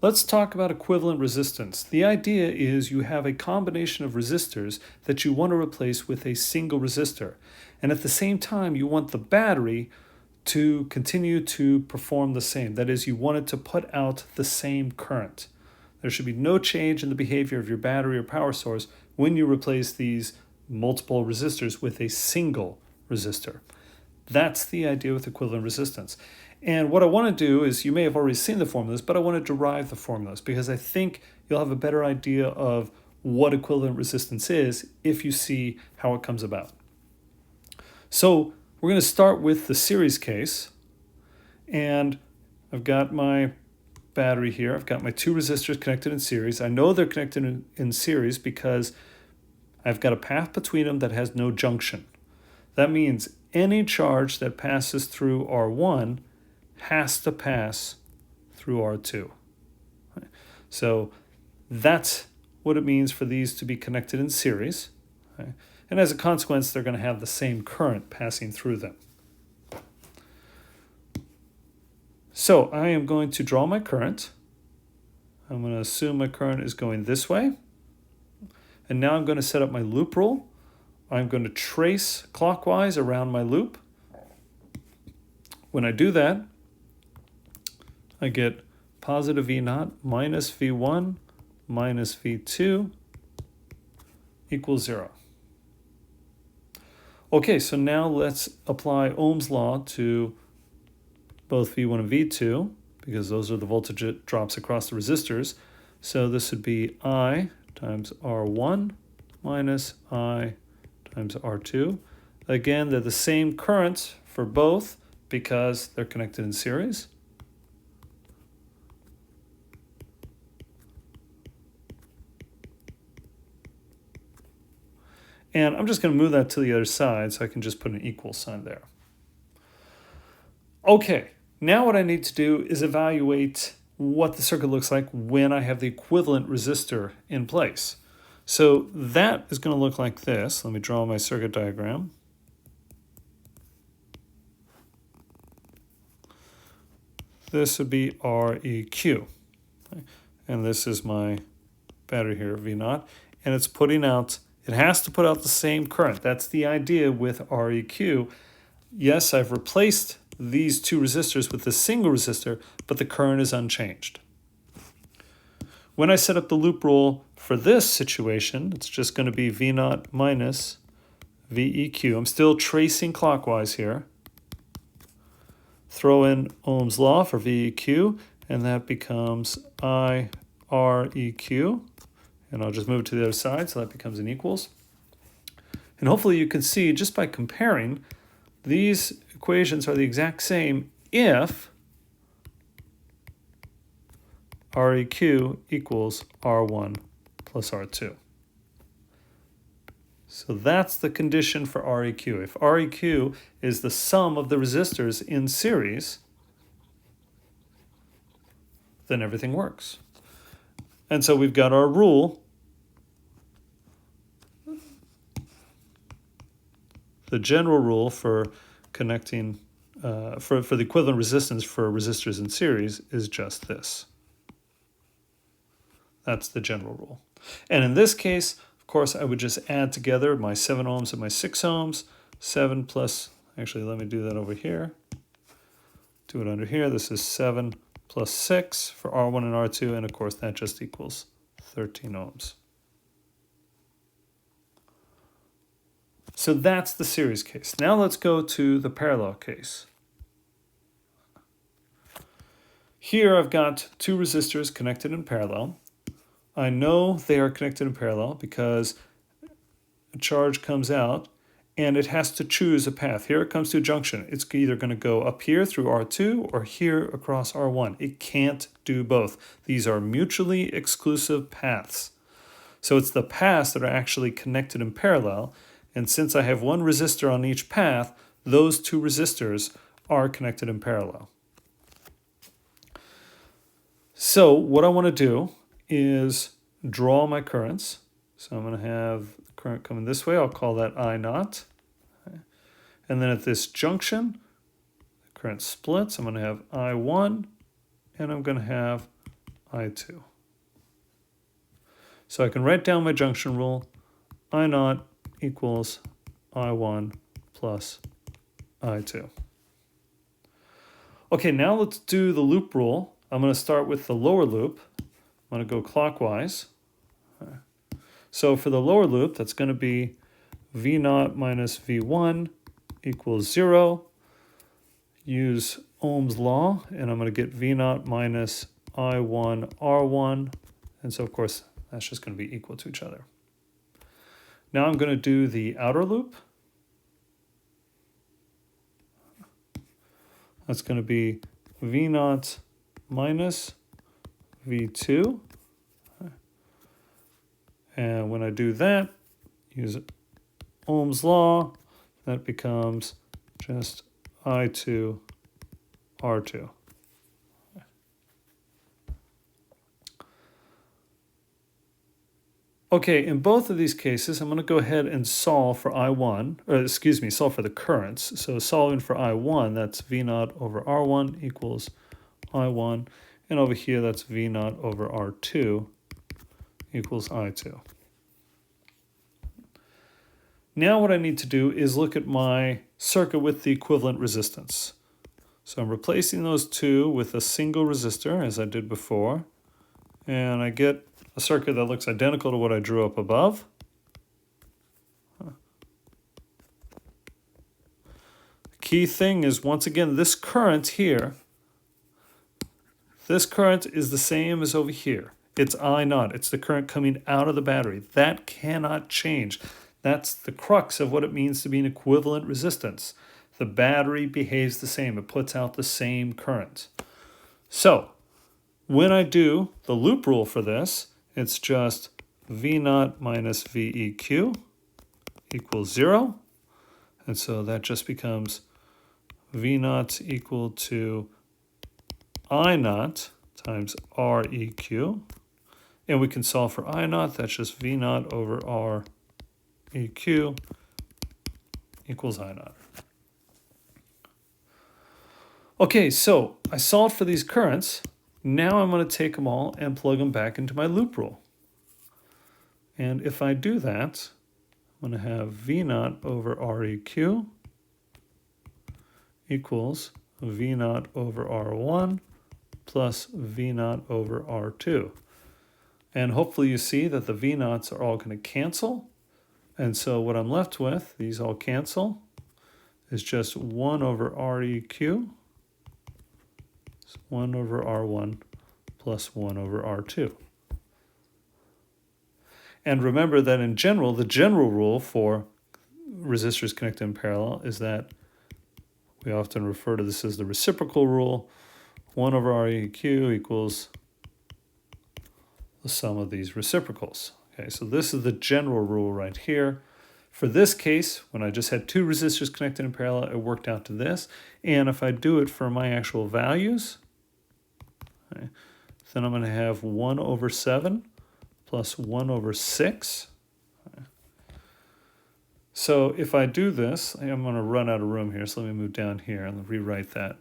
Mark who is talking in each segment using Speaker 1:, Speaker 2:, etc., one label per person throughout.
Speaker 1: Let's talk about equivalent resistance. The idea is you have a combination of resistors that you want to replace with a single resistor. And at the same time, you want the battery to continue to perform the same. That is, you want it to put out the same current. There should be no change in the behavior of your battery or power source when you replace these multiple resistors with a single resistor. That's the idea with equivalent resistance. And what I want to do is, you may have already seen the formulas, but I want to derive the formulas because I think you'll have a better idea of what equivalent resistance is if you see how it comes about. So we're going to start with the series case. And I've got my battery here. I've got my two resistors connected in series. I know they're connected in series because I've got a path between them that has no junction. That means any charge that passes through R1 has to pass through R2. So that's what it means for these to be connected in series. And as a consequence, they're going to have the same current passing through them. So I am going to draw my current. I'm going to assume my current is going this way. And now I'm going to set up my loop rule. I'm going to trace clockwise around my loop. When I do that, I get positive V0 minus V1 minus V2 equals 0. Okay, so now let's apply Ohm's law to both V1 and V2, because those are the voltage drops across the resistors. So this would be I times R1 minus I times R2. Again, they're the same current for both because they're connected in series. And I'm just going to move that to the other side so I can just put an equal sign there. Okay, now what I need to do is evaluate what the circuit looks like when I have the equivalent resistor in place. So that is going to look like this. Let me draw my circuit diagram. This would be REQ. And this is my battery here, V0. And it's putting out, it has to put out the same current. That's the idea with REQ. Yes, I've replaced these two resistors with a single resistor, but the current is unchanged. When I set up the loop rule for this situation, it's just going to be V0 minus VEQ. I'm still tracing clockwise here. Throw in Ohm's law for VEQ, and that becomes IREQ. And I'll just move it to the other side, so that becomes an equals. And hopefully you can see, just by comparing, these equations are the exact same if REQ equals R1 plus R2. So that's the condition for REQ. If REQ is the sum of the resistors in series, then everything works. And so we've got our rule. The general rule for connecting, for the equivalent resistance for resistors in series is just this. That's the general rule. And in this case, of course, I would just add together my 7 ohms and my 6 ohms. 7 plus, actually, let me do that over here. Do it under here. This is 7 plus 6 for R1 and R2, and of course, that just equals 13 ohms. So that's the series case. Now let's go to the parallel case. Here I've got two resistors connected in parallel. I know they are connected in parallel because a charge comes out and it has to choose a path. Here it comes to a junction. It's either going to go up here through R2 or here across R1. It can't do both. These are mutually exclusive paths. So it's the paths that are actually connected in parallel. And since I have one resistor on each path, those two resistors are connected in parallel. So what I want to do is draw my currents. So I'm going to have current coming this way. I'll call that I0. Okay. And then at this junction, the current splits. I'm going to have I1 and I'm going to have I2. So I can write down my junction rule. I naught equals I1 plus I2. Okay, now let's do the loop rule. I'm going to start with the lower loop. I'm going to go clockwise. So for the lower loop, that's going to be V naught minus V1 equals 0. Use Ohm's law, and I'm going to get V naught minus I1 R1. And so, of course, that's just going to be equal to each other. Now I'm going to do the outer loop. That's going to be V naught minus V2. And when I do that, use Ohm's law, that becomes just I2 R2. Okay, in both of these cases, I'm going to go ahead and solve for I1, or excuse me, solve for the currents. So solving for I1, that's V naught over R1 equals I1. And over here, that's V naught over R2 equals I2. Now what I need to do is look at my circuit with the equivalent resistance. So I'm replacing those two with a single resistor, as I did before. And I get a circuit that looks identical to what I drew up above. The key thing is, once again, this current here, this current is the same as over here. It's I naught. It's the current coming out of the battery. That cannot change. That's the crux of what it means to be an equivalent resistance. The battery behaves the same. It puts out the same current. So when I do the loop rule for this, it's just V naught minus VEQ equals 0. And so that just becomes V naught equal to I naught times REQ. And we can solve for I naught. That's just V naught over REQ equals I naught. Okay, so I solved for these currents. Now I'm going to take them all and plug them back into my loop rule. And if I do that, I'm going to have V naught over REQ equals V naught over R1 plus V naught over R2. And hopefully you see that the V naughts are all going to cancel. And so what I'm left with, these all cancel, is just 1 over REQ. 1 over R1 plus 1 over R2. And remember that in general, the general rule for resistors connected in parallel is that we often refer to this as the reciprocal rule. 1 over REQ equals the sum of these reciprocals. Okay, so this is the general rule right here. For this case, when I just had two resistors connected in parallel, it worked out to this. And if I do it for my actual values, okay, then I'm going to have 1 over 7 plus 1 over 6. Okay. So if I do this, I'm going to run out of room here, so let me move down here and rewrite that.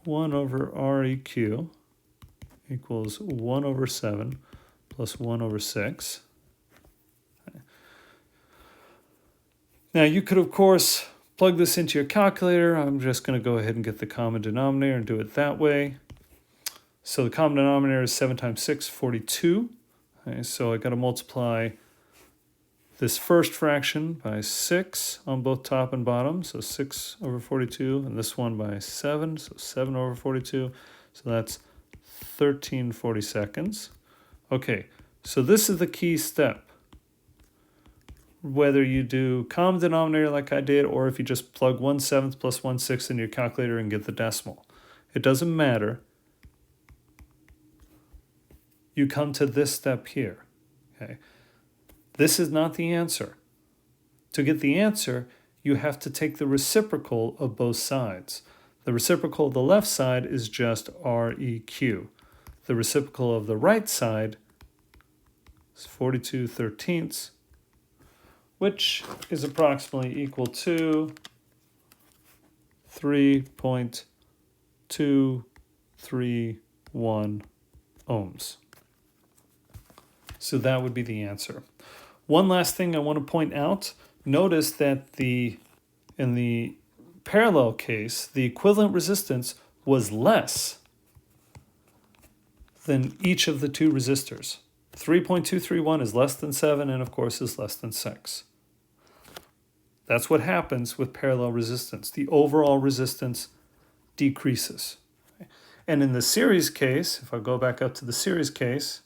Speaker 1: 1 over REQ equals 1 over 7 plus 1 over 6. Okay. Now you could, of course, plug this into your calculator. I'm just going to go ahead and get the common denominator and do it that way. So the common denominator is 7 times 6, 42. Okay, so I got to multiply this first fraction by 6 on both top and bottom. So 6 over 42, and this one by 7, so 7 over 42. So that's 13/42. Okay, so this is the key step. Whether you do common denominator like I did, or if you just plug 1/7 plus 1/6 in your calculator and get the decimal. It doesn't matter. You come to this step here. Okay, this is not the answer. To get the answer, you have to take the reciprocal of both sides. The reciprocal of the left side is just REQ. The reciprocal of the right side is 42/13, which is approximately equal to 3.231 ohms. So that would be the answer. One last thing I want to point out, notice that in the parallel case, the equivalent resistance was less than each of the two resistors. 3.231 is less than 7 and of course is less than 6. That's what happens with parallel resistance. The overall resistance decreases. And in the series case, if I go back up to the series case,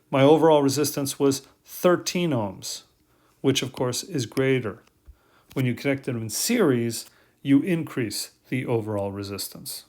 Speaker 1: my overall resistance was 13 ohms, which of course is greater. When you connect them in series, you increase the overall resistance.